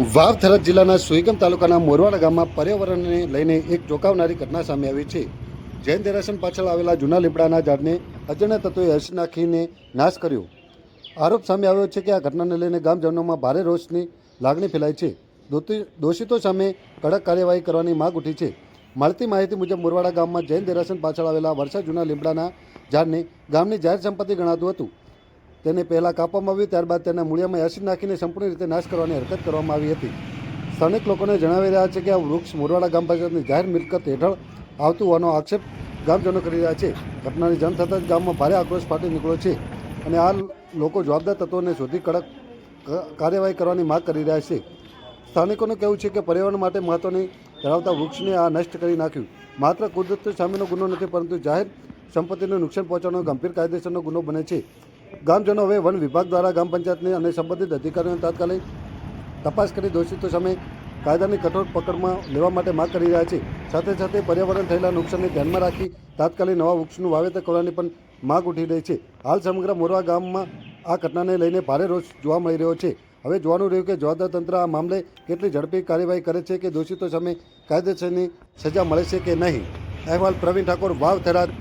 વાવ થરાદ જિલ્લાના સુઈગામ તાલુકાના મોરવાડા ગામમાં પર્યાવરણને લઈને એક ચોંકાવનારી ઘટના સામે આવી છે. જૈન દેરાસર પાછળ આવેલા જૂના લીમડાના ઝાડને અજાણ્યા તત્વોએ એસિડ નાખીને નાશ કર્યો. આરોપ સામે આવ્યો છે કે આ ઘટનાને લઈને ગામજનોમાં ભારે રોષની લાગણી ફેલાઈ છે. દોષિતો સામે કડક કાર્યવાહી કરવાની માંગ ઉઠી છે. મળતી માહિતી મુજબ મોરવાડા ગામમાં જૈન દેરાસર પાછળ આવેલા વર્ષા જૂના લીમડાના ઝાડને ગામની જાહેર સંપત્તિ ગણાતું હતું. તેને પહેલાં કાપવામાં આવ્યું, ત્યારબાદ તેના મૂળિયામાં એસિડ નાખીને સંપૂર્ણ રીતે નાશ કરવાની હરકત કરવામાં આવી હતી. સ્થાનિક લોકોને જણાવી રહ્યા છે કે આ વૃક્ષ મોરવાડા ગ્રામ પંચાયતની જાહેર મિલકત હેઠળ આવતું હોવાનો આક્ષેપ ગામજનો કરી રહ્યા છે. ઘટનાની જાણ થતાં જ ગામમાં ભારે આક્રોશ ફાટી નીકળ્યો છે અને આ લોકો જવાબદાર તત્વોને શોધી કડક કાર્યવાહી કરવાની માંગ કરી રહ્યા છે. સ્થાનિકોનું કહેવું છે કે પર્યાવરણ માટે મહત્ત્વની ધરાવતા વૃક્ષને આ નષ્ટ કરી નાખ્યું માત્ર કુદરત સામેનો ગુનો નથી, પરંતુ જાહેર સંપત્તિને નુકસાન પહોંચાડવાનો ગંભીર કાયદેસરનો ગુનો બને છે. ગામજનો હવે વન વિભાગ દ્વારા ગ્રામ પંચાયતને અને સંબંધિત અધિકારીઓને તાત્કાલિક તપાસ કરી દોષિતો સામે કાયદાની કઠોર પકડમાં લેવા માટે માંગ કરી રહ્યા છે. સાથે સાથે પર્યાવરણ થયેલા નુકસાનને ધ્યાનમાં રાખી તાત્કાલિક નવા વૃક્ષનું વાવેતર કરવાની પણ માંગ ઉઠી રહી છે. હાલ સમગ્ર મોરવા ગામમાં આ ઘટનાને લઈને ભારે રોષ જોવા મળી રહ્યો છે. હવે જોવાનું રહ્યું કે જવાબદાર તંત્ર આ મામલે કેટલી ઝડપી કાર્યવાહી કરે છે કે દોષિતો સામે કાયદેસરની સજા મળે છે કે નહીં. અહેવાલ પ્રવીણ ઠાકોર, વાવ થરાદ.